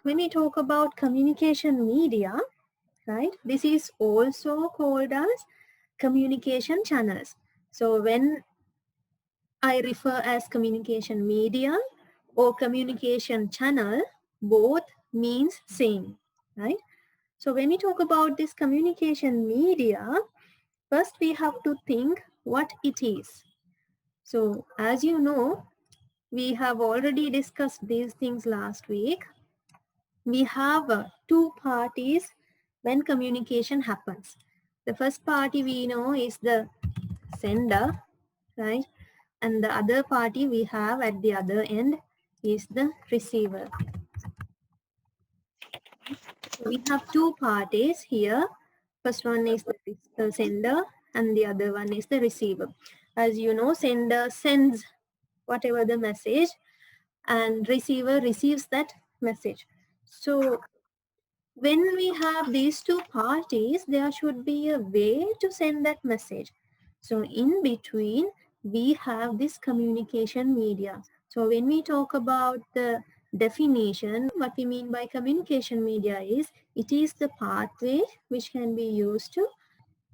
when we talk about communication media, right, this is also called as communication channels. So when I refer as communication media or communication channel, both means same, right? So when we talk about this communication media, first we have to think what it is. So as you know, we have already discussed these things last week. We have two parties when communication happens. The first party we know is the sender, right? And the other party we have at the other end is the receiver. We have two parties here. First one is the sender and the other one is the receiver. As you know, sender sends whatever the message and receiver receives that message. So when we have these two parties, there should be a way to send that message. So in between, we have this communication media. So when we talk about the definition, what we mean by communication media is, it is the pathway which can be used to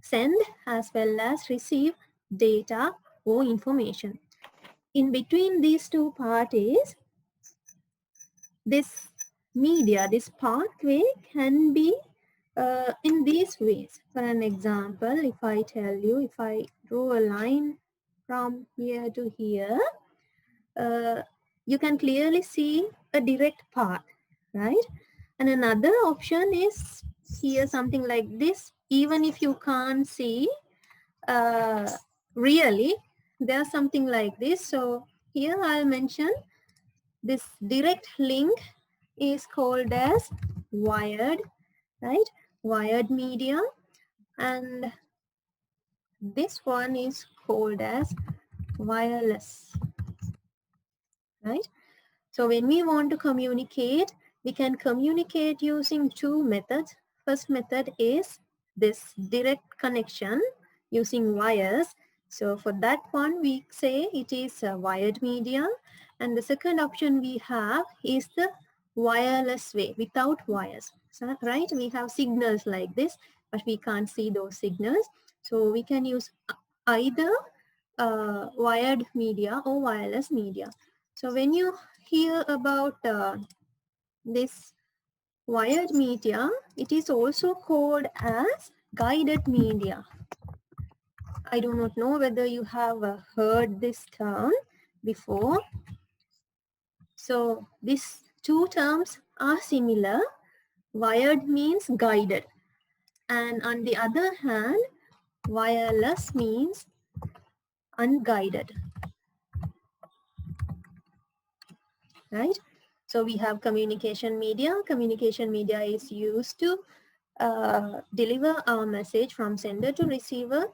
send as well as receive data or information. In between these two parties, this media, this pathway can be in these ways. For an example, if I tell you, if I draw a line from here to here, you can clearly see a direct path, right? And another option is here something like this. Even if you can't see really, there's something like this. So here I'll mention this direct link is called as wired, right? Wired media. And this one is called as wireless, right? So when we want to communicate, we can communicate using two methods. First method is this direct connection using wires. So for that one, we say it is a wired media. And the second option we have is the wireless way without wires. So, right, we have signals like this, but we can't see those signals. So we can use either wired media or wireless media. So when you hear about this wired media, it is also called as guided media. I do not know whether you have heard this term before. So these two terms are similar. Wired means guided, and on the other hand, wireless means unguided, right? So we have communication media. Communication media is used to deliver our message from sender to receiver,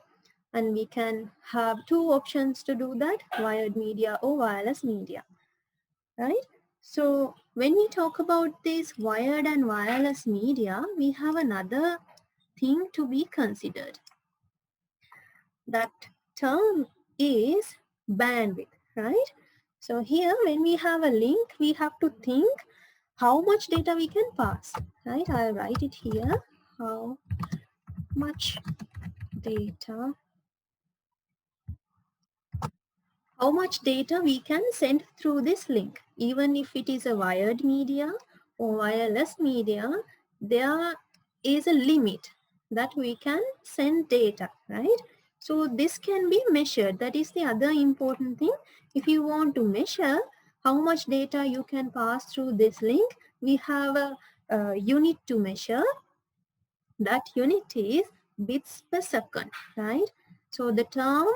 and we can have two options to do that: wired media or wireless media, right? So when we talk about this wired and wireless media, we have another thing to be considered. That term is bandwidth, right? So here when we have a link, we have to think how much data we can pass, right? I'll write it here. How much data, how much data we can send through this link. Even if it is a wired media or wireless media, there is a limit that we can send data, right? So this can be measured. That is the other important thing. If you want to measure how much data you can pass through this link, we have a unit to measure. That unit is bits per second, right? So the term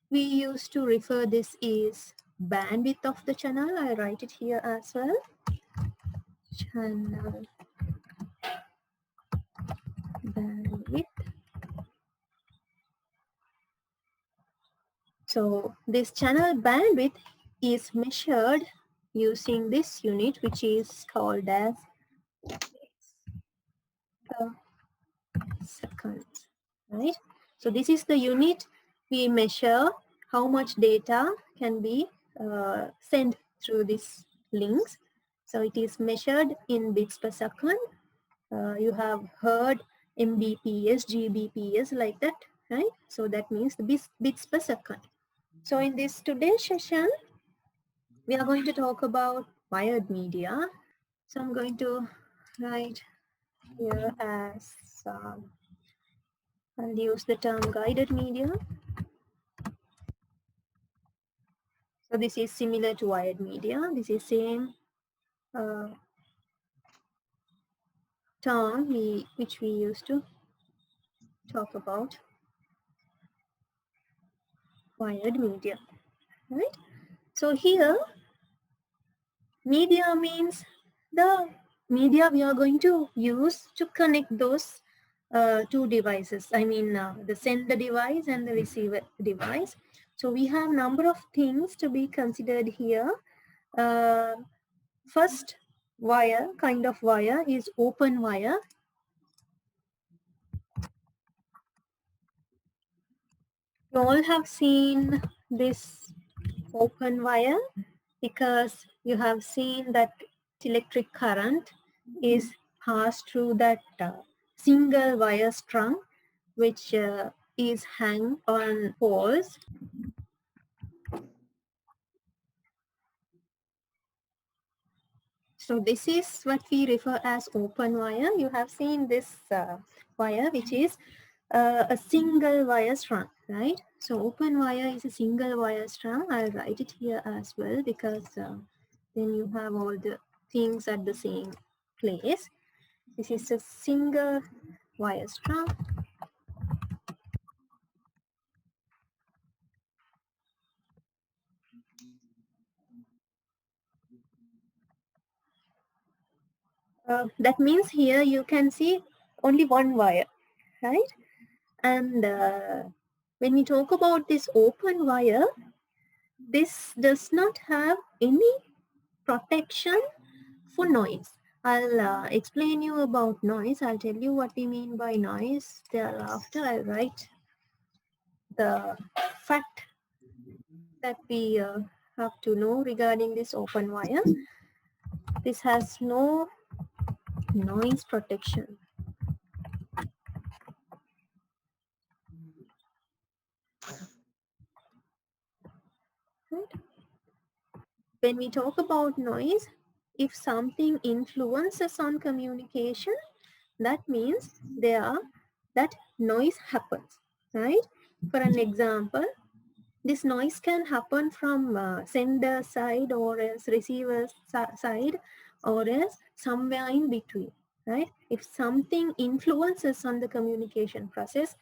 we use to refer this is bandwidth of the channel. I write it here as well. Channel bandwidth. So this channel bandwidth is measured using this unit, which is called as per second, right? So this is the unit we measure how much data can be sent through these links. So it is measured in bits per second. You have heard Mbps, Gbps like that, right? So that means the bits per second. So in this today's session, we are going to talk about wired media. So I'm going to write here as I'll use the term guided media. So this is similar to wired media. This is same term which we used to talk about wired media, right? So here media means the media we are going to use to connect those two devices. I mean the sender device and the receiver device. So we have number of things to be considered here. First kind of wire is open wire. You all have seen this open wire because you have seen that electric current is passed through that single wire strung which is hung on poles. So this is what we refer as open wire. You have seen this wire which is a single wire strung, right? So open wire is a single wire strung. I'll write it here as well because then you have all the things at the same place. This is a single wire strung. That means here you can see only one wire, right? And when we talk about this open wire, this does not have any protection for noise. I'll explain you about noise. I'll tell you what we mean by noise. Thereafter, I'll write the fact that we have to know regarding this open wire. This has no noise protection. Right? When we talk about noise, if something influences on communication, that means that noise happens, right? For an example, this noise can happen from sender side or else receiver side or else somewhere in between, right? If something influences on the communication process,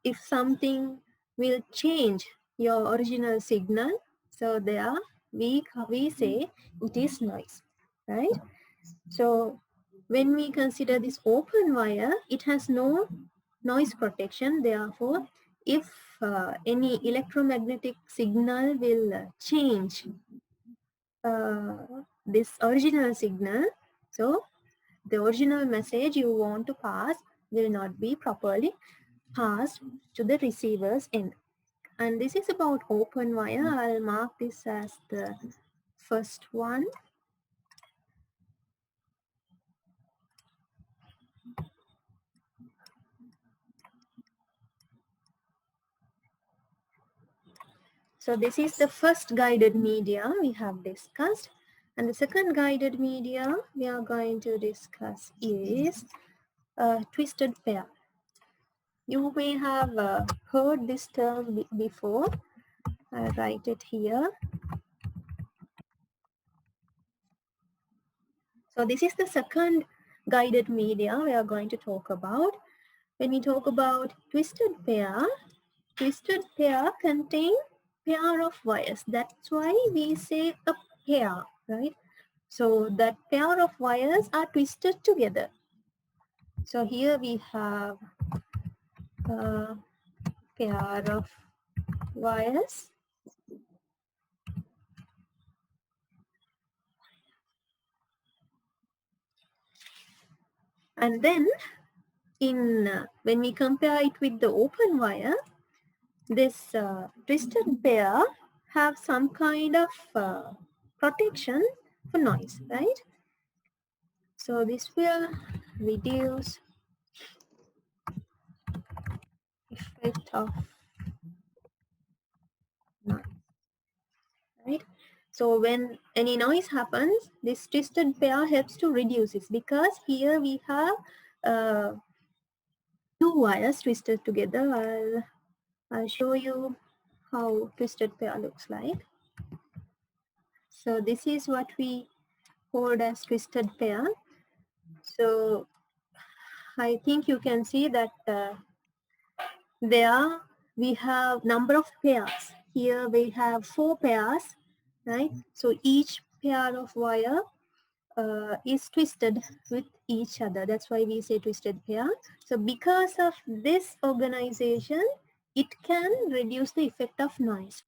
if something will change your original signal, so there we say it is noise, right? So when we consider this open wire, it has no noise protection. Therefore, if any electromagnetic signal will change this original signal, so the original message you want to pass will not be properly passed to the receiver's end. And this is about open wire. I'll mark this as the first one. So this is the first guided media we have discussed. And the second guided media we are going to discuss is a twisted pair. You may have heard this term before. I'll write it here. So this is the second guided media we are going to talk about. When we talk about twisted pair contain pair of wires. That's why we say a pair, right? So that pair of wires are twisted together. So here we have a pair of wires. And then when we compare it with the open wire, this twisted pair have some kind of protection a noise, right? So this will reduce effect of noise, right? So when any noise happens, this twisted pair helps to reduce it, because here we have two wires twisted together. I'll show you how twisted pair looks like. So this is what we hold as twisted pair. So I think you can see that there we have number of pairs. Here we have 4 pairs, right? So each pair of wire is twisted with each other. That's why we say twisted pair. So because of this organization, it can reduce the effect of noise.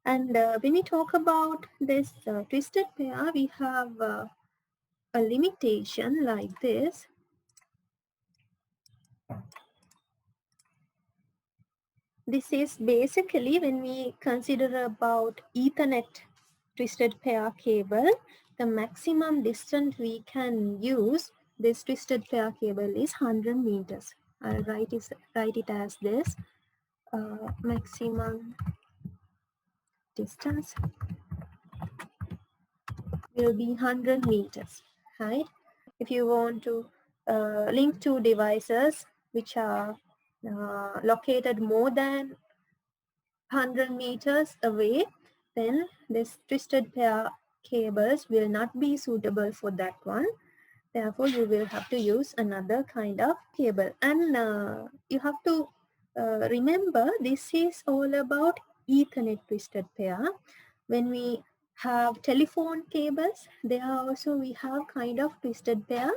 And when we talk about this twisted pair, we have a limitation like this. This is basically when we consider about Ethernet twisted pair cable, the maximum distance we can use this twisted pair cable is 100 meters. I'll write it as this, maximum distance will be 100 meters, right? If you want to link two devices which are located more than 100 meters away, then this twisted pair cables will not be suitable for that one. Therefore, you will have to use another kind of cable. And you have to remember, this is all about Ethernet twisted pair. When we have telephone cables, there also we have kind of twisted pair.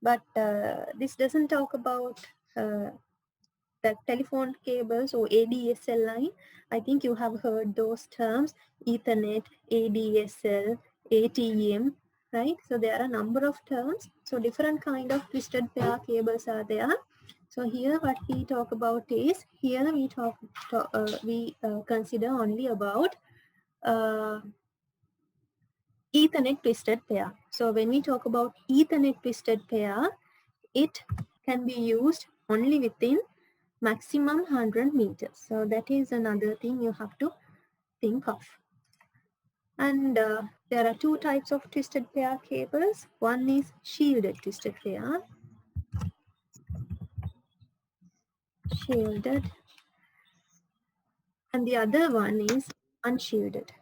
But this doesn't talk about the telephone cables or ADSL line. I think you have heard those terms: Ethernet, ADSL, ATM, right? So there are a number of terms. So different kind of twisted pair cables are there. So here what we talk about is, here we consider only about Ethernet twisted pair. So when we talk about Ethernet twisted pair, it can be used only within maximum 100 meters. So that is another thing you have to think of. And there are two types of twisted pair cables. One is shielded twisted pair. Shielded. And the other one is unshielded.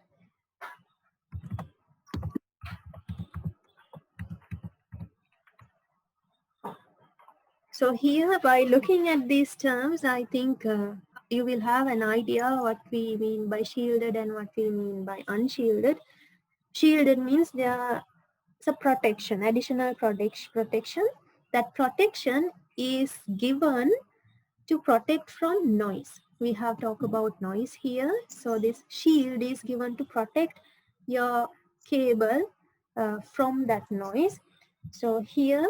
So here, by looking at these terms, I think you will have an idea what we mean by shielded and what we mean by unshielded. Shielded means there is a protection, additional protection. That protection is given to protect from noise. We have talked about noise here. So this shield is given to protect your cable from that noise. So here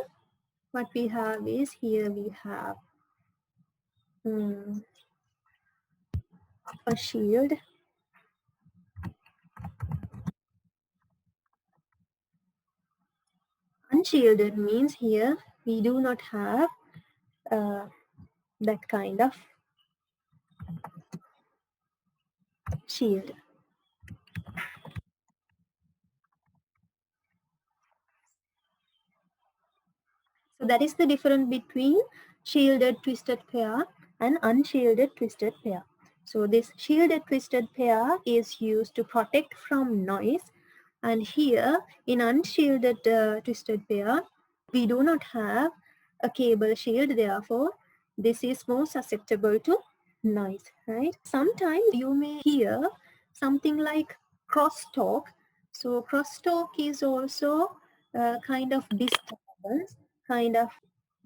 what we have is, here we have a shield. Unshielded means here we do not have that kind of shield. So that is the difference between shielded twisted pair and unshielded twisted pair. So this shielded twisted pair is used to protect from noise, and here in unshielded twisted pair, we do not have a cable shield, therefore this is more susceptible to noise, right? Sometimes you may hear something like crosstalk. So crosstalk is also a kind of disturbance, kind of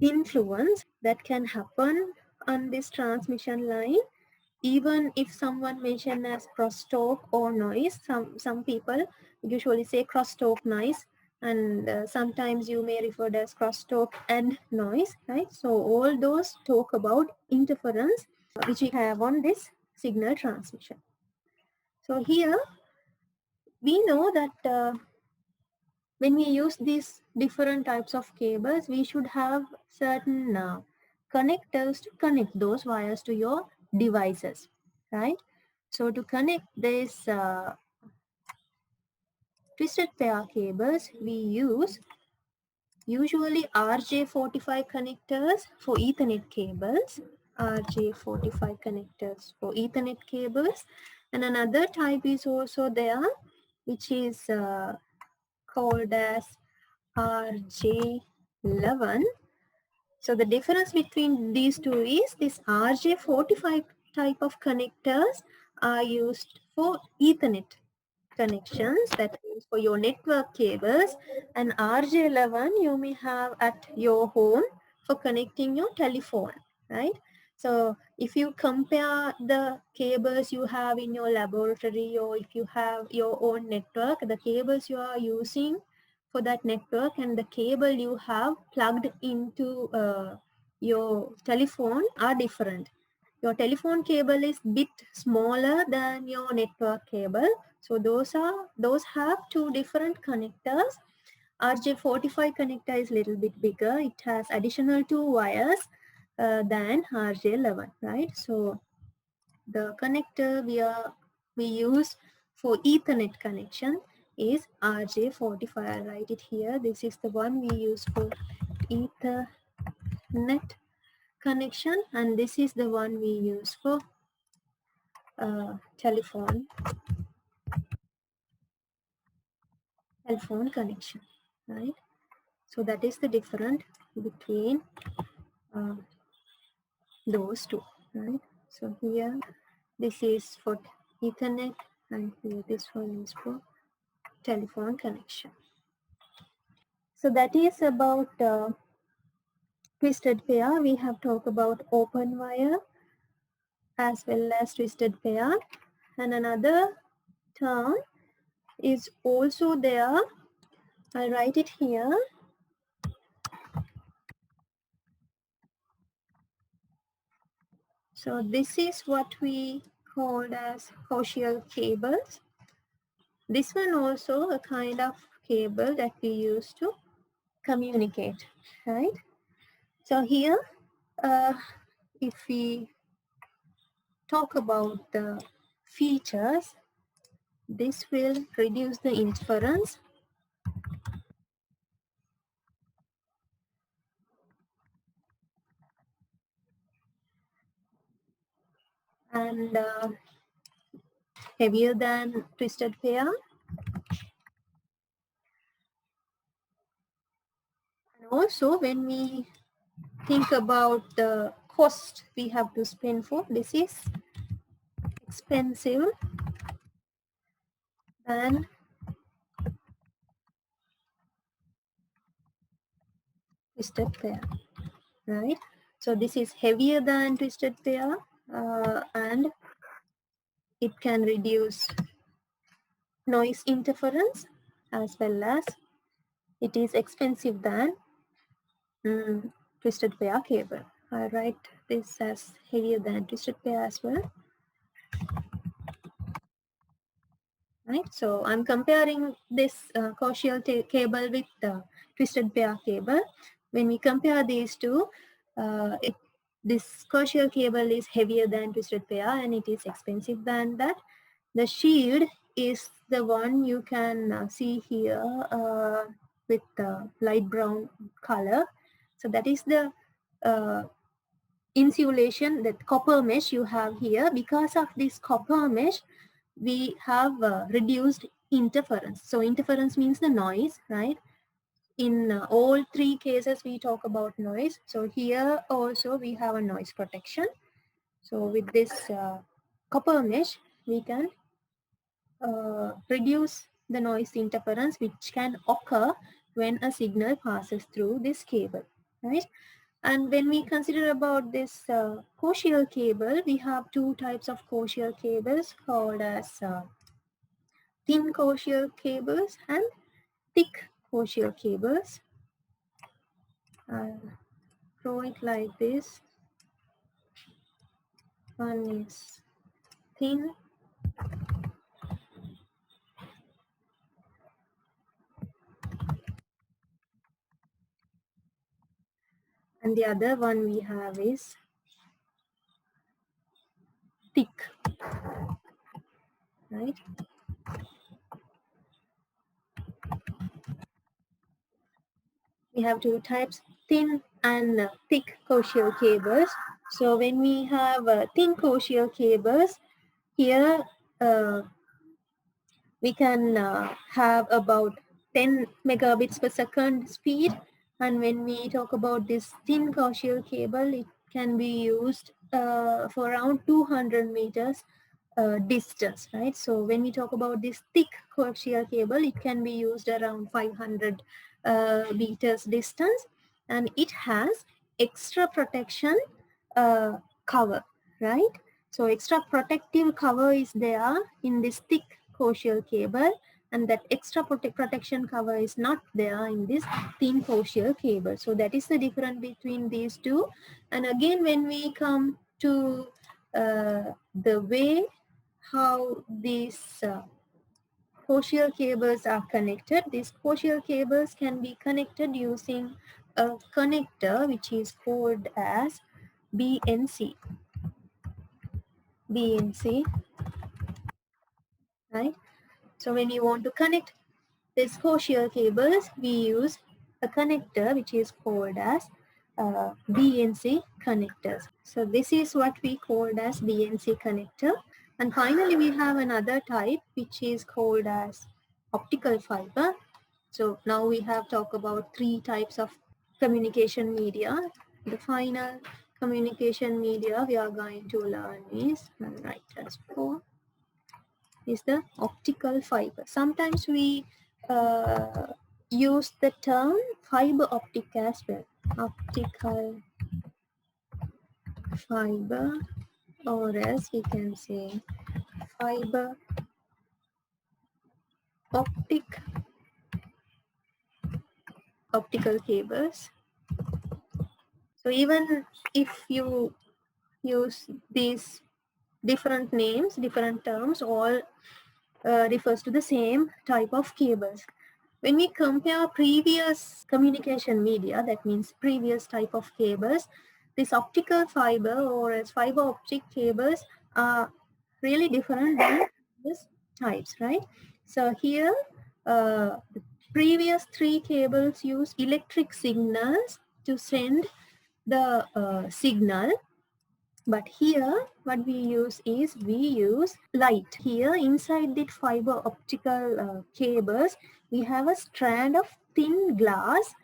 influence that can happen on this transmission line. Even if someone mentioned as crosstalk or noise, some people usually say crosstalk noise, and sometimes you may refer to as crosstalk and noise, right? So all those talk about interference which we have on this signal transmission. So here we know that when we use these different types of cables, we should have certain connectors to connect those wires to your devices, right? So to connect this twisted pair cables, we use usually RJ45 connectors for Ethernet cables, RJ45 connectors for Ethernet cables, and another type is also there, which is called as RJ11. So the difference between these two is this RJ45 type of connectors are used for Ethernet connections, that means for your network cables, and RJ11 you may have at your home for connecting your telephone, right? So if you compare the cables you have in your laboratory, or if you have your own network, the cables you are using for that network and the cable you have plugged into your telephone are different. Your telephone cable is bit smaller than your network cable, so those have two different connectors. RJ45 connector is a little bit bigger. It has additional two wires than RJ11, right? So the connector we use for Ethernet connection is RJ45. I'll write it here. This is the one we use for Ethernet connection, and this is the one we use for telephone connection, right? So that is the difference between uh, those two, right? So here this is for Ethernet, and here this one is for telephone connection. So that is about twisted pair. We have talked about open wire as well as twisted pair, and another term is also there. I'll write it here. So this is what we called as coaxial cables. This one also a kind of cable that we use to communicate, right? So here, if we talk about the features, this will reduce the interference, and heavier than twisted pair. And also when we think about the cost we have to spend for, this is expensive than twisted pair, right? So this is heavier than twisted pair, and it can reduce noise interference, as well as it is expensive than twisted pair cable. I write this as heavier than twisted pair as well, right? So I'm comparing this coaxial cable with the twisted pair cable. When we compare these two, this coaxial cable is heavier than twisted pair and it is expensive than that. The shield is the one you can see here with the light brown color. So that is the insulation, that copper mesh you have here. Because of this copper mesh, we have reduced interference. So interference means the noise, right? In all three cases we talk about noise. So here also we have a noise protection. So with this copper mesh, we can reduce the noise interference which can occur when a signal passes through this cable, right? And when we consider about this coaxial cable, we have two types of coaxial cables called as thin coaxial cables and thick coaxial cables. I'll draw it like this. One is thin, And the other one we have is thick, right? We have two types, thin and thick coaxial cables. So when we have thin coaxial cables, here we can have about 10 megabits per second speed. And when we talk about this thin coaxial cable, it can be used for around 200 meters distance, right? So when we talk about this thick coaxial cable, it can be used around 500 meters distance, and it has extra protection cover, right? So extra protective cover is there in this thick coaxial cable, and that extra protection cover is not there in this thin coaxial cable. So that is the difference between these two. And again, when we come to the way how these coaxial cables are connected, these coaxial cables can be connected using a connector which is called as BNC. BNC, right? So when you want to connect these coaxial cables, we use a connector which is called as BNC connectors. So this is what we called as BNC connector. And finally, we have another type which is called as optical fiber. So now we have talked about three types of communication media. The final communication media we are going to learn is, I'll write as 4, is the optical fiber. Sometimes we use the term fiber optic as well. Optical fiber, or else we can say fiber optical cables. So even if you use these different names, different terms, all refers to the same type of cables. When we compare previous communication media, that means previous type of cables, this optical fiber or as fiber optic cables are really different than these types, right? So here, the previous three cables use electric signals to send the signal. But here, what we use is we use light. Here, inside the fiber optical cables, we have a strand of thin glass,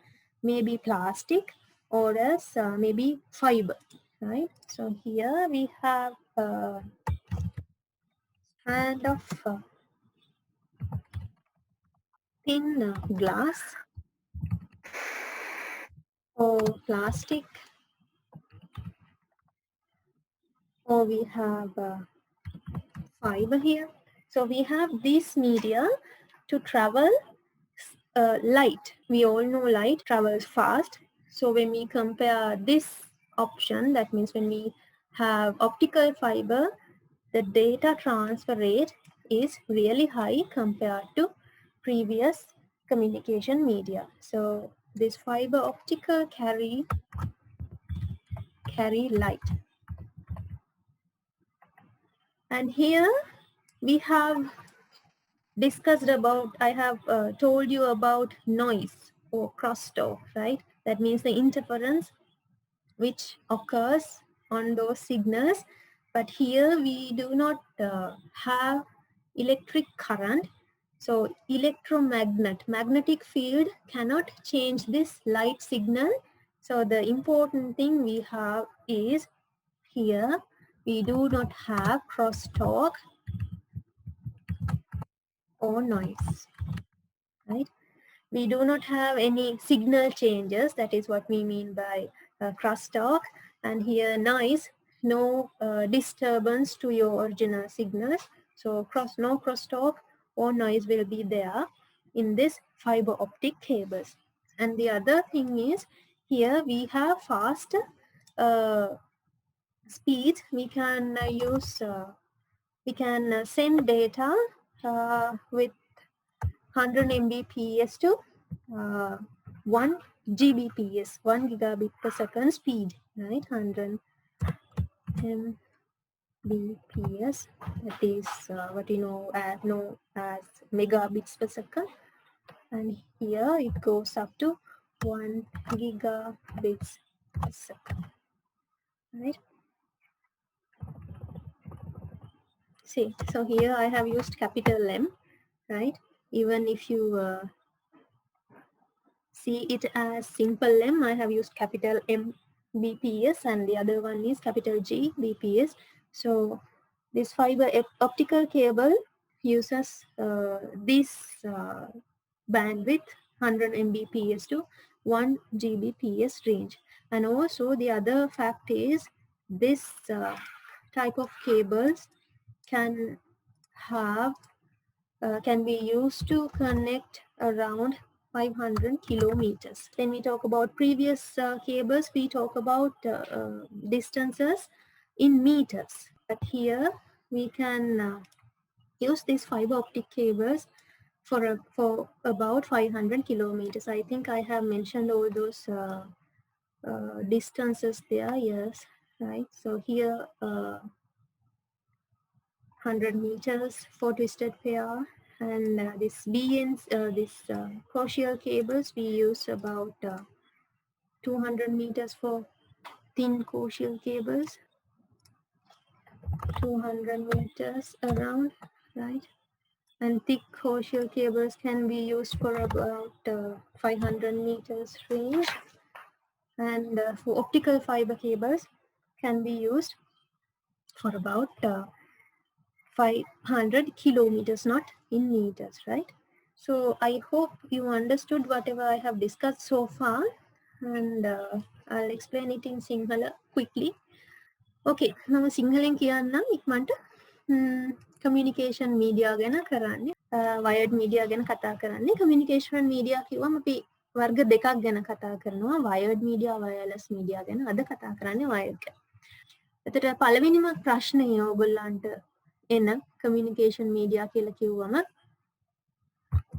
maybe plastic, or else maybe fiber, right? So here we have a strand of thin glass or plastic, or we have fiber here. So we have this media to travel light. We all know light travels fast. So when we compare this option, that means when we have optical fiber, the data transfer rate is really high compared to previous communication media. So this fiber optical carry light. And here we have discussed about, I have told you about noise or crosstalk, right? That means the interference which occurs on those signals. But here we do not have electric current. So magnetic field cannot change this light signal. So the important thing we have is here we do not have crosstalk or noise, right? We do not have any signal changes. That is what we mean by crosstalk. And here noise, no disturbance to your original signals. So no crosstalk or noise will be there in this fiber optic cables. And the other thing is here we have fast speed. We can send data with 100 Mbps to 1 Gbps, 1 gigabit per second speed, right? 100 Mbps, that is what you know as megabits per second, and here it goes up to 1 gigabits per second, right? See, so here I have used capital M, right? Even if you see it as simple M, I have used capital M BPS, and the other one is capital G BPS. So this fiber optical cable uses this bandwidth 100 Mbps to 1 Gbps range. And also the other fact is this type of cables can have can be used to connect around 500 kilometers. When we talk about previous cables, we talk about distances in meters. But here we can use these fiber optic cables for about 500 kilometers. I think I have mentioned all those distances there. Yes, right. So here 100 meters for twisted pair, and this coaxial cables we use about 200 meters for thin coaxial cables, 200 meters around, right? And thick coaxial cables can be used for about 500 meters range, and for optical fiber cables can be used for about 500 kilometers, not in meters, right? So I hope you understood whatever I have discussed so far, and I'll explain it in Sinhala quickly. Okay, now Sinhalen kiyanna ikmanta communication media ගැන කරන්නේ. Wired media ගැන කතා කරන්නේ. Communication media කිව්වම අපි වර්ග දෙකක් ගැන කතා කරනවා. Wired media, wireless media ගැන. අද කතා කරන්නේ wired ගැන. එතකොට පළවෙනිම ප්‍රශ්නය ඔයගොල්ලන්ට එන communication media කියලා කිව්වම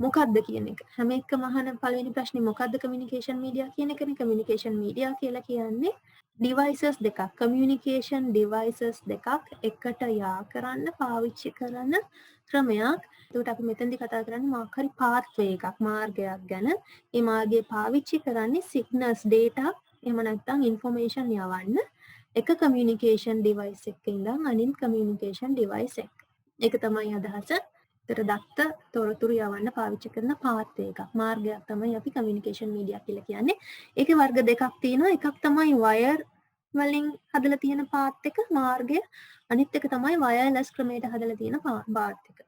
මොකක්ද කියන එක. හැම එකම අහන පළවෙනි ප්‍රශ්නේ මොකක්ද communication media කියන එකනේ. communication media කියලා කියන්නේ devices දෙකක්, communication devices දෙකක් එකට යා කරන්න පාවිච්චි කරන ක්‍රමයක්. ඒකට අපි මෙතනදී කතා කරන්නේ මොකක් හරි pathway එකක්, මාර්ගයක් ගැන. ඒ මාර්ගය පාවිච්චි කරන්නේ signals, data, එහෙම නැත්නම් information යවන්න එක communication device එකක ඉඳන් අනිත් communication device එක. ඒක තමයි අදහස. ඒතර දත්ත තොරතුරු යවන්න පාවිච්චි කරන පාත් එකක්, මාර්ගයක් තමයි අපි communication media කියලා කියන්නේ. ඒකේ වර්ග දෙකක් තියෙනවා. එකක් තමයි wire වලින් හදලා තියෙන පාත් එක, මාර්ගය. අනිත් එක තමයි wireless ක්‍රමයට හදලා තියෙන පාත් එක.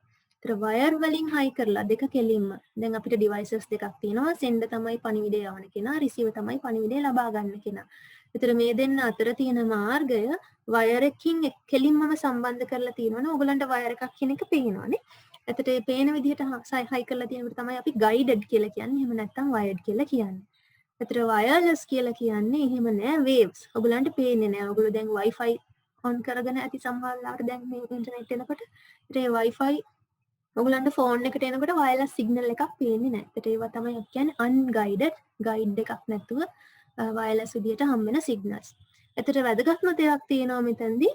ඒතර wire වලින් හයි කරලා දෙක කෙලින්ම දැන් අපිට devices දෙකක් තියෙනවා. sender තමයි පණිවිඩය යවන කෙනා, receiver තමයි පණිවිඩය ලබා ගන්න කෙනා. ඒතර මේ දෙන්න අතර තියෙන මාර්ගය wire එකකින් කෙලින්මම සම්බන්ධ කරලා තියෙනවනේ. ඕගලන්ට wire එකක් කියන එක පේනවනේ. එතට ඒ පේන විදිහට හයි කරලා තියෙනකොට තමයි අපි guided කියලා කියන්නේ. එහෙම නැත්නම් wired කියලා කියන්නේ. එතට wireless කියලා කියන්නේ එහෙම නෑ, waves. ඔයගලන්ට පේන්නේ නෑ. ඔයගොල්ලෝ දැන් wifi on කරගෙන ඇති සමහරවිට දැන් මේ ඉන්ටර්නෙට් එනකොට ඒ wifi ඔයගලන්ට ෆෝන් එකට එනකොට wireless signal එකක් පේන්නේ නෑ. එතට ඒවා තමයි අපි කියන්නේ unguided, guide එකක් නැතුව wireless විදියට හම් වෙන signals. එතට වැදගත්ම දෙයක් තියෙනවා මෙතනදී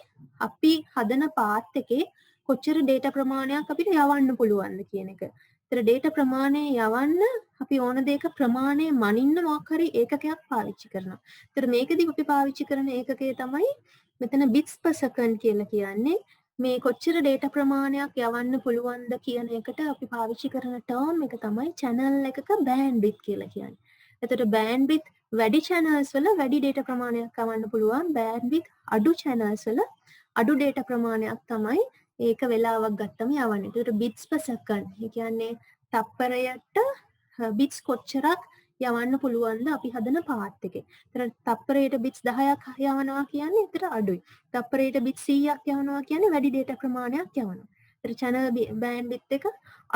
අපි හදන පාත් එකේ කොච්චර data ප්‍රමාණයක් අපිට යවන්න පුළුවන්ද කියන එක. ඒතර data ප්‍රමාණය යවන්න අපි ඕන දෙයක ප්‍රමාණය මනින්න මොකක් හරි ඒකකයක් පාවිච්චි කරනවා. ඒතර මේකදී අපි පාවිච්චි කරන ඒකකය තමයි මෙතන bits per second කියලා කියන්නේ. මේ කොච්චර data ප්‍රමාණයක් යවන්න පුළුවන්ද කියන එකට අපි පාවිච්චි කරන term එක තමයි channel එකක bandwidth කියලා කියන්නේ. එතකොට bandwidth වැඩි channels වල වැඩි data ප්‍රමාණයක් යවන්න පුළුවන්. bandwidth අඩු channels වල අඩු data ප්‍රමාණයක් තමයි ඒක වෙලාවක් ගත්තම යවන්නේ. ඒකට bits per second. ඒ කියන්නේ තප්පරයට bits කොච්චරක් යවන්න පුළුවන්ද අපි හදන පාත් එකේ. ඒතර තප්පරයට bits 10ක් යවනවා කියන්නේ ඒතර අඩුයි. තප්පරයට bits 100ක් යවනවා කියන්නේ වැඩි data ප්‍රමාණයක් යවනවා. ඒතර channel bandwidth එක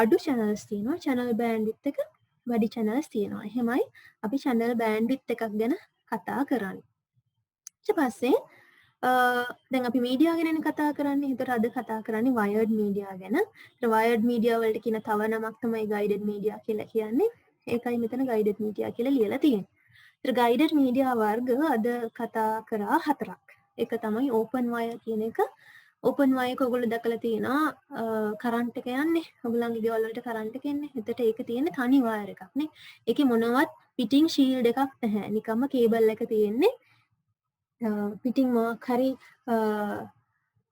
අඩු channels තියෙනවා. channel bandwidth එක වැඩි channels තියෙනවා. එහෙමයි අපි channel bandwidth එකක් ගැන කතා කරන්නේ. ඊට පස්සේ දැන් අපි මීඩියා ගැන කතා කරන්නේ. ඒතර අද කතා කරන්නේ wired media ගැන. ඒතර wired media වලට කියන තව නමක් තමයි guided media කියලා කියන්නේ. ඒකයි මෙතන guided media කියලා ලියලා තියෙන්නේ. ඒතර guided media වර්ග අද කතා කරා 4ක්. එක තමයි open wire කියන එක. open wire එක ඔයගොල්ලෝ දැකලා තියෙනවා කරන්ට් එක යන්නේ. ඔයගොල්ලන්ගේ ගෙවල් වලට කරන්ට් එක එන්නේ. එතකොට ඒක තියෙන්නේ තනි wire එකක් නේ. ඒකේ මොනවත් පිටින් shield එකක් නැහැ. නිකම්ම කේබල් එක තියෙන්නේ. පිටින් මොකක් හරි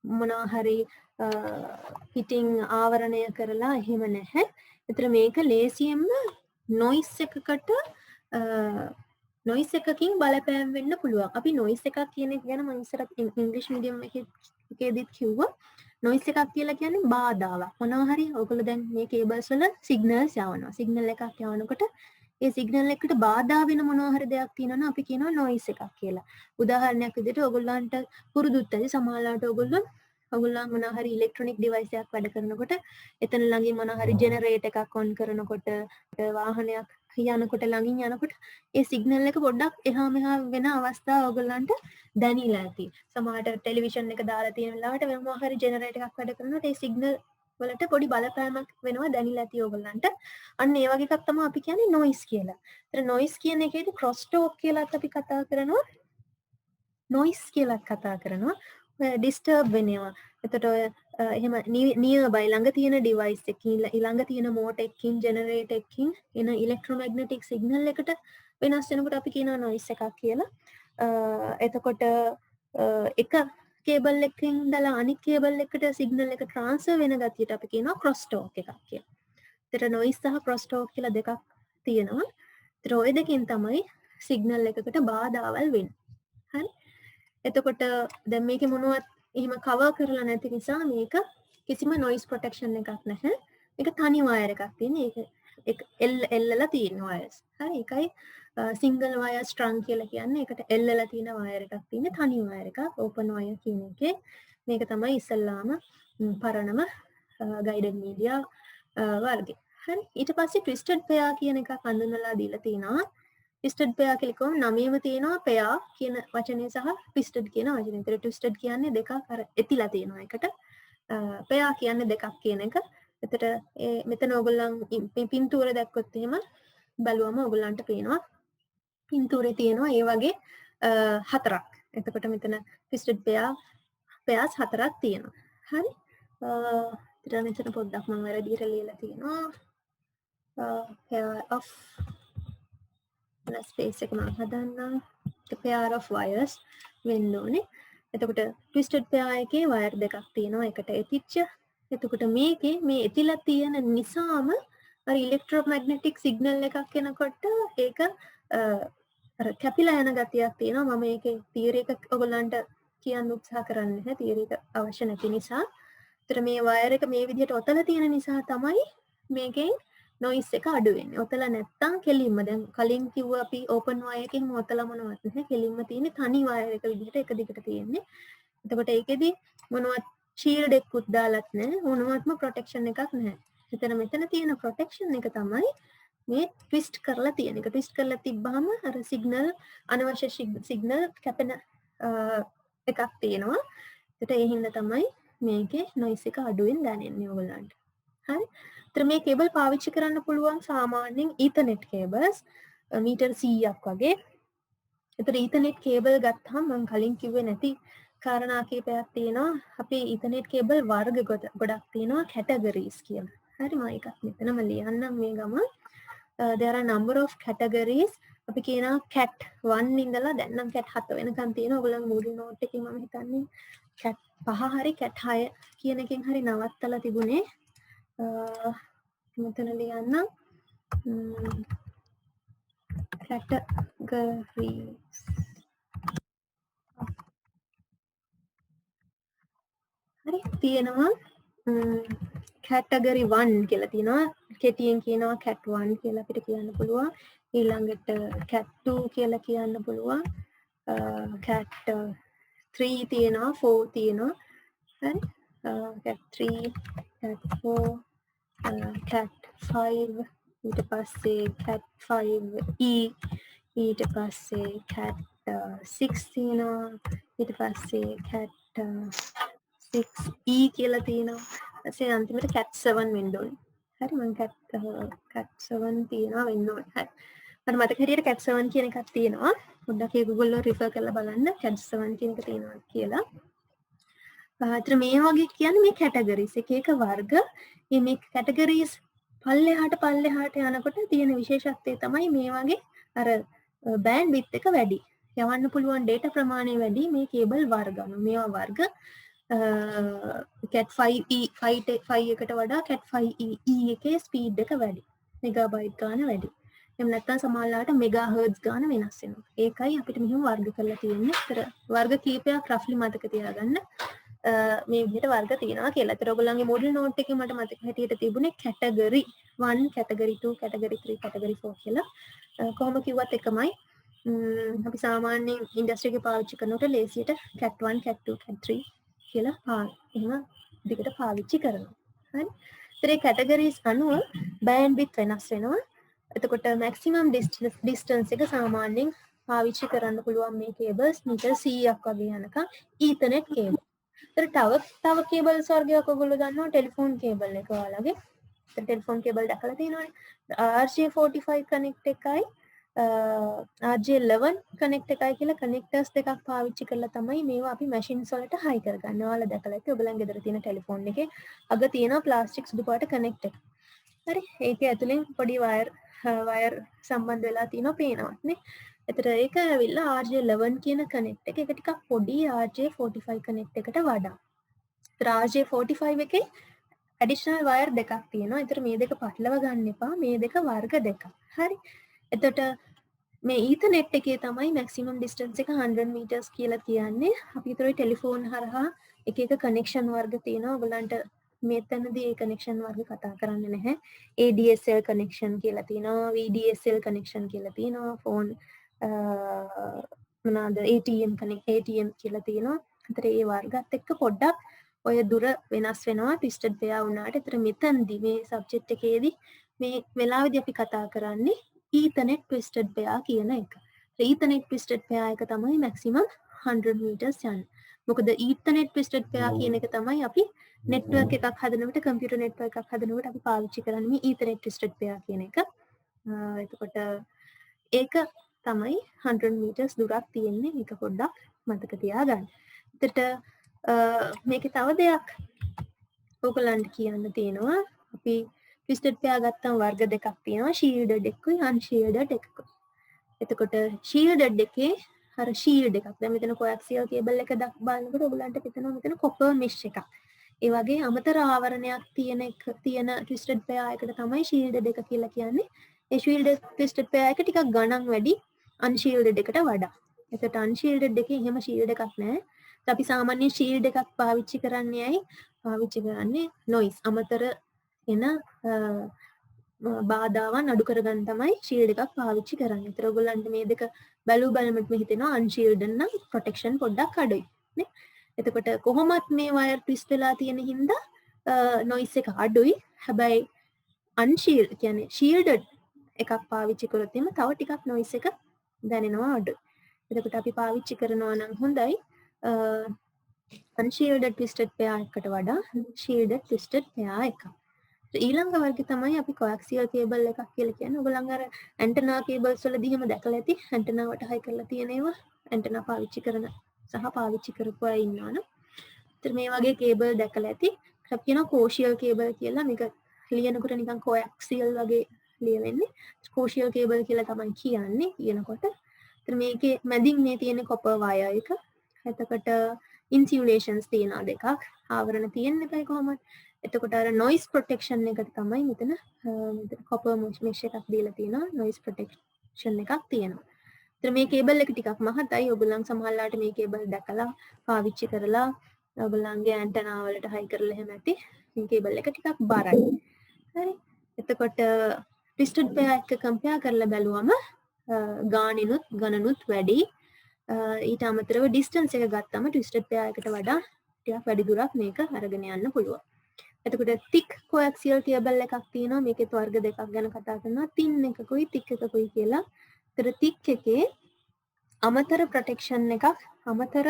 මොනවා හරි පිටින් ආවරණය කරලා එහෙම නැහැ. ඒතර මේක ලේසියෙන්ම නොයිස් එකකට නොයිස් එකකින් බලපෑම් වෙන්න පුළුවන්. අපි නොයිස් එකක් කියන එක ගැන මම ඉස්සර ඉංග්‍රීසි මීඩියම් එකේදීත් කිව්වා. නොයිස් එකක් කියලා කියන්නේ බාධාවක්. මොනවා හරි ඔයගොල්ලෝ දැන් මේ කේබල්ස් වල සිග්නල්ස් යවනවා. සිග්නල් එකක් යවනකොට ඒ සිග්නල් එකට බාධා වෙන මොනවා හරි දෙයක් තියෙනවා නම් අපි කියනවා නොයිස් එකක් කියලා. උදාහරණයක් විදිහට ඔයගොල්ලන්ට පුරුදුත් ඇති සමහරවිට ඔයගොල්ලන් මොනවා හරි ඉලෙක්ට්‍රොනික ඩිවයිස් එකක් වැඩ කරනකොට එතන ළඟින් මොනවා හරි ජෙනරේටර් එකක් ඔන් කරනකොට වාහනයක් යනකොට ළඟින් යනකොට ඒ සිග්නල් එක පොඩ්ඩක් එහා මෙහා වෙන අවස්ථා ඔයගොල්ලන්ට දැනিলা ඇති. සමහරට ටෙලිවිෂන් එක දාලා තියෙන වෙලාවට මොනවා හරි ජෙනරේටර් එකක් වැඩ කරනකොට ඒ සිග්නල් වලට පොඩි බලපෑමක් වෙනවා දැනিলা ඇති ඔයගොල්ලන්ට. අන්න ඒ වගේ එකක් තමයි අපි කියන්නේ නොයිස් කියලා. ඒතර නොයිස් කියන එකේදී ක්‍රොස් ටෝක් කියලාත් අපි කතා කරනවා. නොයිස් කියලාත් කතා කරනවා. ඩිස්ටර්බ් වෙනවා. එතකොට ඔය එහෙම නියර්බයි ළඟ තියෙන ඩිවයිස් එකකින් ළඟ තියෙන මෝටර් එකකින් ජෙනරේටර් එකකින් එන ඉලෙක්ට්‍රොමැග්නටික් සිග්නල් එකට වෙනස් වෙනකොට අපි කියනවා නොයිස් එකක් කියලා. එතකොට එක කේබල් එකකින් ඉඳලා අනිත් කේබල් එකට සිග්නල් එක ට්‍රාන්ස්ෆර් වෙන ගතියට අපි කියනවා ක්‍රොස් ටෝක් එකක් කියලා. ඒතර නොයිස් සහ ක්‍රොස් ටෝක් කියලා දෙකක් තියෙනවා. ඒතර ওই දෙකෙන් තමයි සිග්නල් එකකට බාධාවල් වෙන්නේ. හරි. එතකොට දැන් මේකේ මොනවත් එහෙම කවර් කරලා නැති නිසා මේක කිසිම නොයිස් ප්‍රොටෙක්ෂන් එකක් නැහැ. මේක තනි වයර් එකක් තියෙන. ඒක එල්ලලා තියෙන වයර්ස්. හරි. ඒකයි සිංගල් වයර් ස්ට්‍රං කියලා කියන්නේ. ඒකට එල්ලලා තියෙන වයර් එකක් තියෙන තනි වයර් එකක්. ඕපන් වයර් කියන එකේ මේක තමයි ඉස්සල්ලාම පරණම ගයිඩඩ් මීඩියා වර්ගය. හරි. ඊට පස්සේ ට්විස්ටඩ් පෙයා කියන එකක් හඳුන්වලා දීලා තිනවා. ට්විස්ටඩ් පෙයා කියලා කිව්වම නමේම තියෙනවා පෙයා කියන වචනේ සහ ට්විස්ටඩ් කියන වචනේ. ඒතර ට්විස්ටඩ් කියන්නේ දෙකක් අර එතිලා තියෙනවා එකට. පෙයා කියන්නේ දෙකක් කියන එක. එතකොට මෙතන ඕගොල්ලන් පින්තූර දැක්කොත් එහෙම බලුවම ඕගොල්ලන්ට පේනවා පින්තූරේ තියෙනවා ඒ වගේ හතරක්. එතකොට මෙතන ට්විස්ටඩ් පෙයාස් හතරක් තියෙනවා. හරි. ඊට මෙතන පොඩ්ඩක් මම වැරදියට ලියලා තියෙනවා. pair of ස්පේස් එක මම හදන්නම්. the pair of wires වෙන්න ඕනේ. එතකොට twisted pair එකේ wire දෙකක් තියෙනවා. එකට එතිච්ච. එතකොට මේකේ මේ එතිලා තියෙන නිසාම අර ඉලෙක්ට්‍රොමැග්නටික් සිග්නල් එකක් එනකොට ඒක අර කැපිලා යන ගතියක් තියෙනවා. මම මේකේ තියරි එක ඔයගොල්ලන්ට කියන්න උත්සාහ කරන්නේ නැහැ. තියරි එක අවශ්‍ය නැති නිසා. ඒතර මේ වයර් එක මේ විදිහට ඔතලා තියෙන නිසා තමයි මේකෙන් නොයිස් එක අඩු වෙන්නේ. ඔතලා නැත්තම් කෙලින්ම දැන් කලින් කිව්වා අපි ඕපන් වයර් එකකින් ඔතලා මොනවත් නැහැ. කෙලින්ම තියෙන්නේ තනි වයර් එක විදිහට එක දිගට තියෙන්නේ. එතකොට ඒකෙදි මොනවත් ෂීල්ඩ් එකකුත් දාලත් නැහැ. මොනවත්ම ප්‍රොටෙක්ෂන් එකක් නැහැ. මෙතන තියෙන ප්‍රොටෙක්ෂන් එක තමයි මේ ට්විස්ට් කරලා තියෙන එක. ට්විස්ට් කරලා තිබ්බහම අර සිග්නල් අනවශ්‍ය සිග්නල් කැපෙන එකක් තියෙනවා. ඒකට ඒ හින්දා තමයි මේකේ නොයිස් එක අඩුවෙන් දැනෙන්නේ ඔයගොල්ලන්ට. හරි. ඒතර මේ කේබල් පාවිච්චි කරන්න පුළුවන් සාමාන්‍යයෙන් ඊතර්නෙට් කේබල්ස් මීටර් 100ක් වගේ. ඒතර ඊතර්නෙට් කේබල් ගත්තාම මම කලින් කිව්වේ නැති කාරණා කීපයක් තියෙනවා. අපේ ඊතර්නෙට් කේබල් වර්ග ගොඩක් තියෙනවා කැටගරිස් කියලා. හරි මම එකක් මෙතනම ලියන්නම් මේ ගම. there are number of categories. අපි කියනවා cat 1 ඉඳලා දැන් නම් cat 7 වෙනකන් තියෙනවා. ඔයගොල්ලන්ගේ Moodle note එකකින් මම හිතන්නේ cat 5 හරි cat 6 කියන එකෙන් හරි නවත්තලා තිබුණේ. මෙතන ලියන්නම් categories. හරි තියෙනවා category 1 කියලා තියෙනවා. කෙටියෙන් කියනවා cat 1 කියලා අපිට කියන්න පුළුවන්. ඊළඟට cat 2 කියලා කියන්න පුළුවන්. cat 3 තියෙනවා 4 තියෙනවා. හරි. cat 3 cat 4 cat 5 ඊට පස්සේ cat 5e ඊට පස්සේ cat 6 තියෙනවා. ඊට පස්සේ cat 6e කියලා තියෙනවා. ඊට අන්තිමට cat 7 වෙන්න ඕනේ. හරි මම cat 7 තියනවා වෙන්න ඕනේ. හරි. මට මතක හැටියට cat 7 කියන එකක් තියෙනවා. පොඩ්ඩක් ඒක Google වල රිෆර් කරලා බලන්න cat 7 කියන එක තියෙනවා කියලා. අතර මේ වගේ කියන්නේ මේ කැටගරිස් එක එක වර්ග මේ කැටගරිස් පල්ලෙහාට යනකොට තියෙන විශේෂත්වය තමයි මේ වගේ අර බෑන්ඩ් විඩ්ත් එක වැඩි. යවන්න පුළුවන් data ප්‍රමාණය වැඩි මේ කේබල් වර්ග අනුව. මේවා වර්ග cat 5e 5 එකට වඩා cat 5e එකේ ස්පීඩ් එක වැඩි. මෙගාබයිට් ගාන වැඩි. එහෙම නැත්නම් සමහරවිට මෙගාහර්ට්ස් ගාන වෙනස් වෙනවා. ඒකයි අපිට මෙහෙම වර්ග කරලා තියෙන්නේ. ඒතර වර්ග කීපයක් රෆ්ලි මතක තියාගන්න. මේ විදිහට වර්ග තියෙනවා කියලා. ඒතර ඔයගොල්ලන්ගේ මොඩල් නෝට් එකේ මට මතක හැටියට තිබුණේ කැටගරි 1, කැටගරි 2, කැටගරි 3, කැටගරි 4 කියලා. කොහොම කිව්වත් එකමයි. අපි සාමාන්‍යයෙන් ඉන්ඩස්ට්‍රි එකේ පාවිච්චි කරනකොට ලේසියට cat 1, cat 2, cat 3 කියලා එහෙම දිගට පාවිච්චි කරනවා. හරි. ඒතර ඒ කැටගරිස් අනුව බෑන්ඩ් විඩ්ත් වෙනස් වෙනවා. එතකොට මැක්සිමම් ඩිස්ටන්ස් එක සාමාන්‍යයෙන් පාවිච්චි කරන්න පුළුවන් මේ කේබල්ස් මීටර් 100ක් වගේ යනකම් ඊතර්නෙට් කේබල්. ඒතර තව කේබල්ස් වර්ගයක් ඔයගොල්ලෝ දන්නවා ටෙලිෆෝන් කේබල් එක වගේ. ටෙලිෆෝන් කේබල් දැකලා තියෙනවනේ. RJ45 කනෙක්ට් එකයි RJ11 කනෙක්ට් එකයි කියලා කනෙක්ටර්ස් දෙකක් පාවිච්චි කරලා තමයි මේවා අපි මැෂින්ස් වලට හයි කරගන්නේ. ඔයාලා දැකලා ඇති ඔයගලන් ගෙදර තියෙන ටෙලිෆෝන් එකේ අග තියෙන ප්ලාස්ටික් සුදු පාට කනෙක්ට් එක. හරි. ඒකේ ඇතුලෙන් පොඩි වයර් සම්බන්ධ වෙලා තියෙනවා පේනවත් නේ. එතකොට ඒක ඇවිල්ලා RJ11 කියන කනෙක්ට් එක. ඒක ටිකක් පොඩි RJ45 කනෙක්ට් එකට වඩා. ඒතර RJ45 එකේ ඇඩිෂනල් වයර් දෙකක් තියෙනවා. ඒතර මේ දෙක පටලව ගන්න එපා. මේ දෙක වර්ග දෙකක්. හරි. එතකොට මේ ඊතර්නෙට් එකේ තමයි මැක්සිමම් ඩිස්ටන්ස් එක 100 මීටර්ස් කියලා කියන්නේ. අපි ඒතර ටෙලිෆෝන් හරහා එක එක කනෙක්ෂන් වර්ග තියෙනවා. ඔයගලන්ට මෙතනදී ඒ කනෙක්ෂන් වර්ග කතා කරන්නේ නැහැ. ADSL කනෙක්ෂන් කියලා තියෙනවා, VDSL කනෙක්ෂන් කියලා තියෙනවා, ෆෝන් මොනවාද ATM කියලා තියෙනවා. ඒතර ඒ වර්ගත් එක්ක පොඩ්ඩක් ඔය දුර වෙනස් වෙනවා ට්විස්ටඩ් පෙයා වුණාට. ඒතර මෙතනදී මේ සබ්ජෙක්ට් එකේදී මේ වෙලාවේදී අපි කතා කරන්නේ ඊතර්නෙට් ට්විස්ටඩ් පෙයා කියන එක. ඊතර්නෙට් ට්විස්ටඩ් පෙයා එක තමයි මැක්සිමම් 100 මීටර්ස් යන්නේ. මොකද ඊතර්නෙට් ට්විස්ටඩ් පෙයා කියන එක තමයි අපි නෙට්වර්ක් එකක් හදනකොට කම්පියුටර් නෙට්වර්ක් එකක් හදනකොට අපි පාවිච්චි කරන්නේ මේ ඊතර්නෙට් ට්විස්ටඩ් පෙයා කියන එක. එතකොට ඒක තමයි 100 මීටර්ස් දුරක් තියෙන්නේ. ඒක පොඩ්ඩක් මතක තියාගන්න. එතකොට මේකේ තව දෙයක් ඔයගලන්ට කියන්න තියෙනවා. අපි ට්විස්ටඩ් පෙයා ගත්තම වර්ග දෙකක් තියෙනවා. ෂීල්ඩඩ් එකකුයි අන්ෂීල්ඩඩ් එකකුයි. එතකොට ෂීල්ඩඩ් එකේ අර ෂීල්ඩ් එකක්. දැන් මෙතන කොඇක්සියල් කේබල් එක බලනකොට ඔයගලන්ට හිතෙනවා මෙතන කොපර් මෙෂ් එකක්. ඒ වගේ අමතර ආවරණයක් තියෙන ට්විස්ටඩ් පෙයා එකට තමයි ෂීල්ඩඩ් එක කියලා කියන්නේ. ඒ ෂීල්ඩඩ් ට්විස්ටඩ් පෙයා එක ටිකක් ගණන් වැඩි අන්ෂීල්ඩඩ් එකට වඩා. එතකොට අන්ෂීල්ඩඩ් එකේ එහෙම ෂීල්ඩ් එකක් නැහැ. අපි සාමාන්‍ය ෂීල්ඩ් එකක් පාවිච්චි කරන්නේ ඇයි? පාවිච්චි කරන්නේ නොයිස් අමතර එන බාධාවන් අඩු කරගන්න තමයි ෂීල්ඩ් එකක් පාවිච්චි කරන්නේ. ඒතර ඔයගොල්ලන්ට මේ දෙක බැලුවම හිතෙනවා අන්ෂීල්ඩ් නම් ප්‍රොටෙක්ෂන් පොඩ්ඩක් අඩුයි නේ. එතකොට කොහොමත් මේ වයර් ට්විස්ට් වෙලා තියෙන හින්දා නොයිස් එක අඩුයි. හැබැයි අන්ෂීල්ඩ් කියන්නේ ෂීල්ඩඩ් එකක් පාවිච්චි කරොත් එimhe තව ටිකක් නොයිස් එක දැනෙනවා අඩුයි. එතකොට අපි පාවිච්චි කරනවා නම් හොඳයි අන්ෂීල්ඩඩ් ට්විස්ටඩ් පෙයා එකකට වඩා ෂීල්ඩඩ් ට්විස්ටඩ් පෙයා එකක්. ඊළඟ වර්ගය තමයි අපි කොඇක්සියල් කේබල් එකක් කියලා කියන්නේ. ඔයගොල්ලන් අර ඇන්ටනා කේබල්ස් වලදී එහෙම දැකලා ඇති. ඇන්ටනාවට හයි කරලා තියෙන ඒවා ඇන්ටනා පාවිච්චි කරන සහ පාවිච්චි කරපු අය ඉන්නවනේ. ඉතින් මේ වගේ කේබල් දැකලා ඇති. අපි කියනවා කෝෂියල් කේබල් කියලා. මේක ලියනකොට නිකන් කොඇක්සියල් වගේ ලියවෙන්නේ. කෝෂියල් කේබල් කියලා තමයි කියන්නේ කියනකොට. ඉතින් මේකේ මැදින් මේ තියෙන කොපර් වයර් එක. එතකොට ඉන්සියුලේෂන්ස් තියෙනවා දෙකක්. ආවරණ තියෙන්න එපා කොහොමද? එතකොට අර නොයිස් ප්‍රොටෙක්ෂන් එකට තමයි මෙතන කොපර් මෙෂ් එකක් දීලා තියෙනවා. නොයිස් ප්‍රොටෙක්ෂන් එකක් තියෙනවා. ඉතින් මේ කේබල් එක ටිකක් මහතයි. ඔයගොල්ලන් සමහරලාට මේ කේබල් දැකලා පාවිච්චි කරලා ඔයගොල්ලන්ගේ ඇන්ටනා වලට හයි කරලා එහෙම ඇති. මේ කේබල් එක ටිකක් බරයි. හරි. එතකොට ට්විස්ටඩ් පෙයා එක කම්පෙයාර් කරලා බැලුවම ගණනුත් වැඩි. ඊට අමතරව ඩිස්ටන්ස් එක ගත්තම ට්විස්ටඩ් පෙයා එකට වඩා ටිකක් වැඩි දුරක් මේක අරගෙන යන්න පුළුවන්. එතකොට තික් කොඇක්සියල් කේබල් එකක් තියෙනවා. මේකෙත් වර්ග දෙකක් ගැන කතා කරනවා. තින් එකකුයි තික් එකකුයි කියලා. ඒතර තික් එකේ අමතර ප්‍රොටෙක්ෂන් එකක් අමතර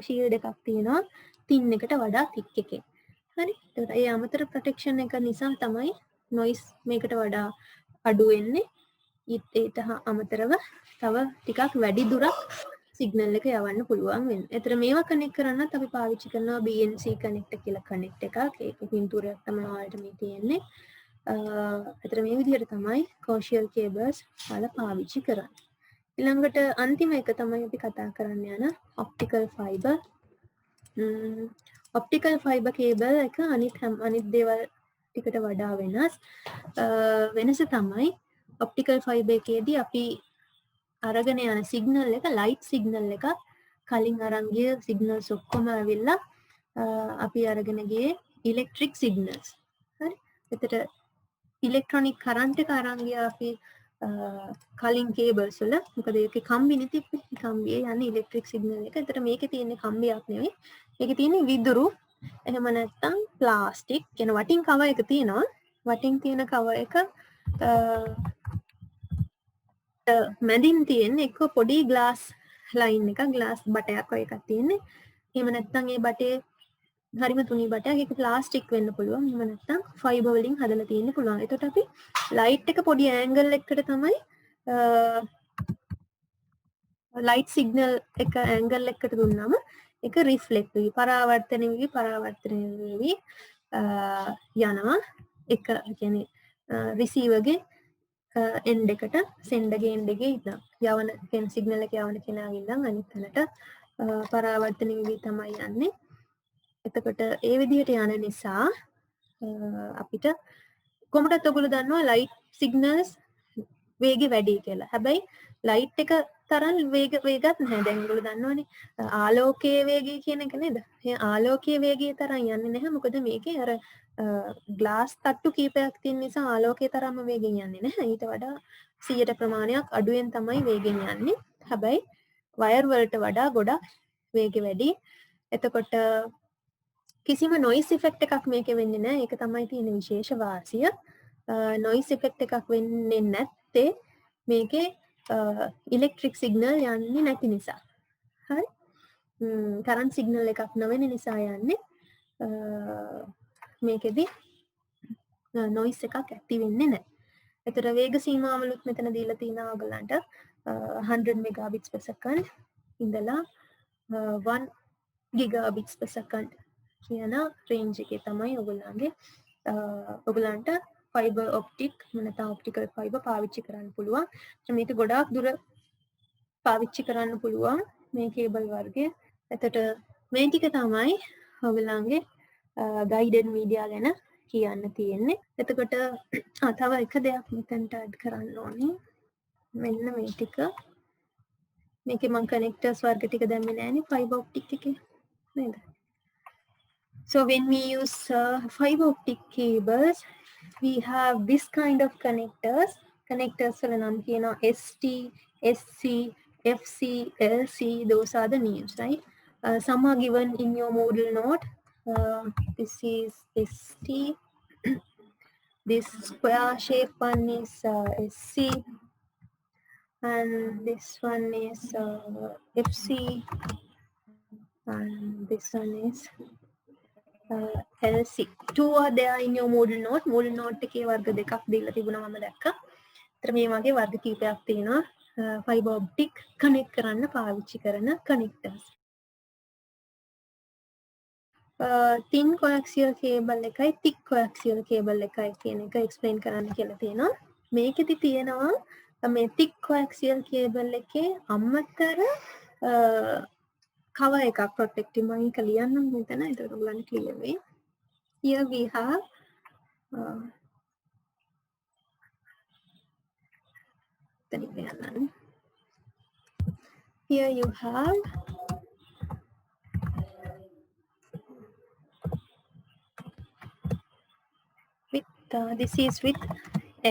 ෂීල්ඩ් එකක් තියෙනවා තින් එකට වඩා තික් එකේ. හරි. ඒතර ඒ අමතර ප්‍රොටෙක්ෂන් එක නිසා තමයි noise මේකට වඩා අඩු වෙන්නේ. ඊට අමතරව තව ටිකක් වැඩි දුරක් සිග්නල් එක යවන්න පුළුවන් වෙන. ඒතර මේවා කනෙක්ට් කරන්නත් අපි පාවිච්චි කරනවා BNC කනෙක්ටර් කියලා කනෙක්ට් එකක්. ඒක පින්තූරයක් තමයි ඔයාලට මේ තියෙන්නේ. ඒතර මේ විදිහට තමයි coaxial cables ඔයාලා පාවිච්චි කරන්නේ. ඊළඟට අන්තිම එක තමයි අපි කතා කරන්න යන optical fiber. optical fiber cable එක අනිත් දේවල් ටිකට වඩා වෙනස්. වෙනස තමයි optical fiber එකේදී අපි අරගෙන යන සිග්නල් එක ලයිට් සිග්නල් එක කලින් අරන් ගිය සිග්නල්ස් ඔක්කොම ඇවිල්ලා අපි අරගෙන ගියේ ඉලෙක්ට්‍රික් සිග්නල්ස්. හරි. එතකොට ඉලෙක්ට්‍රොනික කරන්ට් එක අරන් ගියා අපි කලින් කේබල්ස් වල. මොකද ඒකේ කම්බි නෙතිප්පේ. කම්බියේ යන්නේ ඉලෙක්ට්‍රික් සිග්නල් එක. එතකොට මේකේ තියෙන්නේ කම්බියක් නෙවෙයි. ඒකේ තියෙන්නේ විදුරු. එහෙම නැත්නම් ප්ලාස්ටික් කියන වටින් කවර් එක තියෙනවා. වටින් තියෙන කවර් එක මැදින් තියෙන්නේ එක්ක පොඩි ග්ලාස් ලයින් එකක් ග්ලාස් බටයක් වගේ එකක් තියෙන්නේ. එහෙම නැත්නම් ඒ බටේ හරිම තුනී බටයක් ඒක ප්ලාස්ටික් වෙන්න පුළුවන්. එහෙම නැත්නම් ෆයිබර් වලින් හදලා තියෙන්න පුළුවන්. එතකොට අපි ලයිට් එක පොඩි ඇන්ගල් එකකට තමයි ලයිට් සිග්නල් එක ඇන්ගල් එකකට දුන්නාම ඒක රිෆ්ලෙක්ට් වෙවි පරාවර්තන වෙවි යනවා. එක කියන්නේ රිසීවර්ගේ එන්ඩ් එකට සෙන්ඩර්ගේ එන්ඩ් එකේ ඉඳන් යවන කෙන සිග්නල් එක යවන කෙනාගේ ඉඳන් අනිත් තැනට පරාවර්තන වෙවි තමයි යන්නේ. එතකොට ඒ විදිහට යන නිසා අපිට කොහොමදත් ඔයගොල්ලෝ දන්නවා ලයිට් සිග්නල්ස් වේගෙ වැඩි කියලා. හැබැයි ලයිට් එක තරම් වේගත් නැහැ. දැන් ඔයගොල්ලෝ දන්නවනේ ආලෝකයේ වේගය කියන එක නේද? ඒ ආලෝකයේ වේගය තරම් යන්නේ නැහැ. මොකද මේකේ අර ග්ලාස් තට්ටු කීපයක් තියෙන නිසා ආලෝකයේ තරම්ම වේගෙන් යන්නේ නැහැ. ඊට වඩා 100 ප්‍රමාණයක් අඩුවෙන් තමයි වේගෙන් යන්නේ. හැබැයි වයර් වලට වඩා ගොඩක් වේගෙ වැඩි. එතකොට කිසිම නොයිස් ඉෆෙක්ට් එකක් මේකේ වෙන්නේ නැහැ. ඒක තමයි තියෙන විශේෂ වාසිය. නොයිස් ඉෆෙක්ට් එකක් වෙන්නේ නැත්තේ මේකේ ඉලෙක්ට්‍රික් සිග්නල් යන්නේ නැති නිසා. හරි. කරන්ට් සිග්නල් එකක් නොවෙන නිසා යන්නේ මේකෙදි නොයිස් එකක් ඇති වෙන්නේ නැහැ. ඒතර වේග සීමාවලුත් මෙතන දීලා තියෙනවා ඔයගලන්ට 100 megabits per second ඉඳලා 1 gigabits per second කියන රේන්ජ් එකේ තමයි ඔයගලන්ට ෆයිබර් ඔප්ටික් නැත්නම් ඔප්ටිකල් ෆයිබර් පාවිච්චි කරන්න පුළුවන්. මේක ගොඩාක් දුර පාවිච්චි කරන්න පුළුවන් මේ කේබල් වර්ගය. එතකොට මේ ටික තමයි ඔයගලන්ගේ ගයිඩඩ් මීඩියා ගැන කියන්න තියෙන්නේ. එතකොට තව එක දෙයක් මෙතනට ඇඩ් කරන්න ඕනේ. මෙන්න මේ ටික. මේකේ මම කනෙක්ටර්ස් වර්ග ටික දැම්මේ නෑනේ ෆයිබර් ඔප්ටික් එකේ. නේද? So when we use fiber optic cables, we have this kind of connectors. Connectors වල නම් කියනවා ST, SC, FC, LC. Those are the names, right? Some are given in your model note. This is ST. This square shape one is SC. And this one is FC. And this one is LC. Two are there in your model note. Model note එකේ වර්ග දෙකක් දීලා තිබුණා මම දැක්කා. ඒතර මේ වගේ වර්ග කීපයක් තියෙනවා fiber optic connect කරන්න පාවිච්චි කරන connectors. thin coaxial cable එකයි thick coaxial cable එකයි කියන එක explain කරන්න කියලා තියෙනවා. මේකෙදි තියෙනවා මේ thick coaxial cable එකේ අමතර cover එකක් protective මම ඒක ලියන්නම් මෙතන. ඒක ඔයගොල්ලන්ට clear වෙයි. Here we have here you have with this is with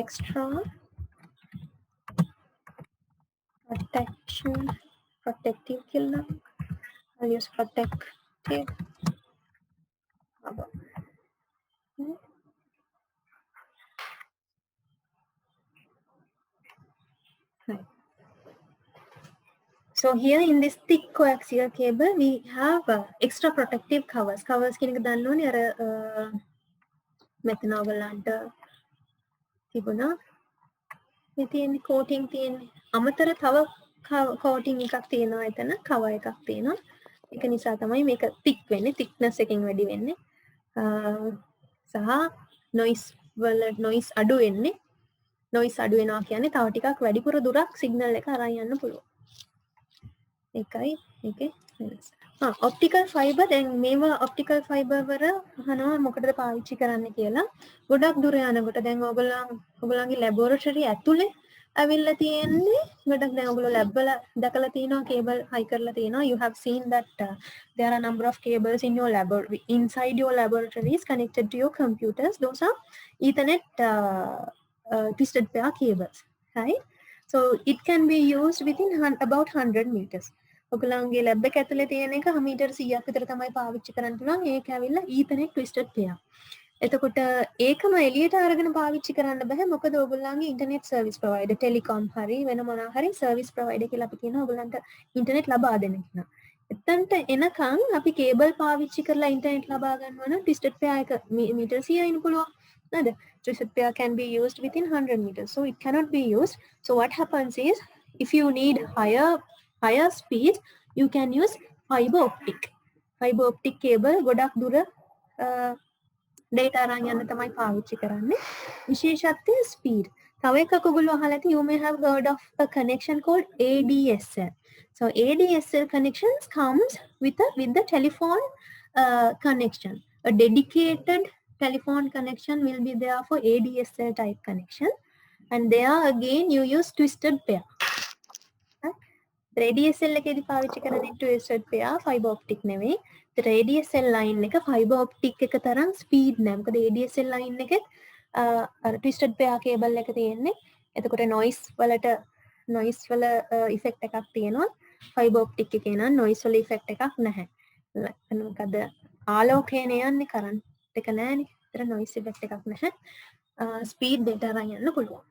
extra protective killer. I'll use protective. Right. So here in this thick coaxial cable, we have extra protective covers. Covers කියන එක දන්න ඕනේ අර මෙතන ඔයගලන්ට තිබුණා. මේ තියෙන්නේ coating තියෙන්නේ. අමතර තව coating එකක් තියෙනවා එතන. cover එකක් තියෙනවා. ඒක නිසා තමයි මේක thick වෙන්නේ. thickness එකෙන් වැඩි වෙන්නේ. සහ noise අඩු වෙන්නේ. noise අඩු වෙනවා කියන්නේ තව ටිකක් වැඩිපුර දුරක් signal එක අරන් යන්න පුළුවන්. ඒකයි ඒකේ වෙනස. ඔප්ටිකල් ෆයිබර් දැන් මේවා ඔප්ටිකල් ෆයිබර් වල අහනවා මොකටද පාවිච්චි කරන්න කියලා. ගොඩක් දුර යනකොට දැන් ඔයගොල්ලන්ගේ ලැබොරටරි ඇතුලේ ඇවිල්ලා තියෙන්නේ ගොඩක් දැන් ඔයගොල්ලෝ ලැබ් වල දැකලා තියෙනවා කේබල් හයි කරලා තියෙනවා. You have seen that there are a number of cables in your laboratory inside your laboratories connected to your computers. Those are Ethernet twisted pair cables, right? So it can be used within about 100 meters. ඔගලන්ගේ lab එක ඇතුලේ තියෙන එක metre 100ක් විතර තමයි පාවිච්චි කරන්න පුළුවන්. ඒක ඇවිල්ලා Ethernet twisted pair. එතකොට ඒකම එළියට අරගෙන පාවිච්චි කරන්න බෑ. මොකද ඔයගොල්ලන්ගේ ඉන්ටර්නෙට් සර්විස් ප්‍රොවයිඩර් ටෙලිකොම් හරි වෙන මොනවා හරි සර්විස් ප්‍රොවයිඩර් කියලා අපි කියනවා ඔයගොල්ලන්ට ඉන්ටර්නෙට් ලබා දෙන්න කෙනා. එතනට එනකන් අපි කේබල් පාවිච්චි කරලා ඉන්ටර්නෙට් ලබා ගන්නවා නම් twisted pair එක මීටර් 100 ඉන්න පුළුවන්. නේද? Twisted pair can be used within 100 meters. So it cannot be used. So what happens is if you need higher speed, you can use fiber optic. Fiber optic cable ගොඩක් දුර data අරන් යන්න තමයි පාවිච්චි කරන්නේ. විශේෂත්වය speed. තව එකක් ඔයගොල්ලෝ අහලා ඇති you may have heard of a connection called ADSL. So ADSL connections comes with the telephone connection. A dedicated telephone connection will be there for ADSL type connection, and there again you use twisted pair. ADSL එකේදී පාවිච්චි කරන්නේ twisted pair fiber optic නෙවෙයි. ඒතර ADSL line එක fiber optic එක තරම් speed නෑ. මොකද ADSL line එකේ අර twisted pair cable එක තියෙන්නේ. එතකොට noise වල effect එකක් තියෙනවා. fiber optic එකේ නම් noise වල effect එකක් නැහැ. මොකද ආලෝකයනේ යන්නේ current එක නෑනේ. ඒතර noise effect එකක් නැහැ. speed data අරන් යන්න පුළුවන්.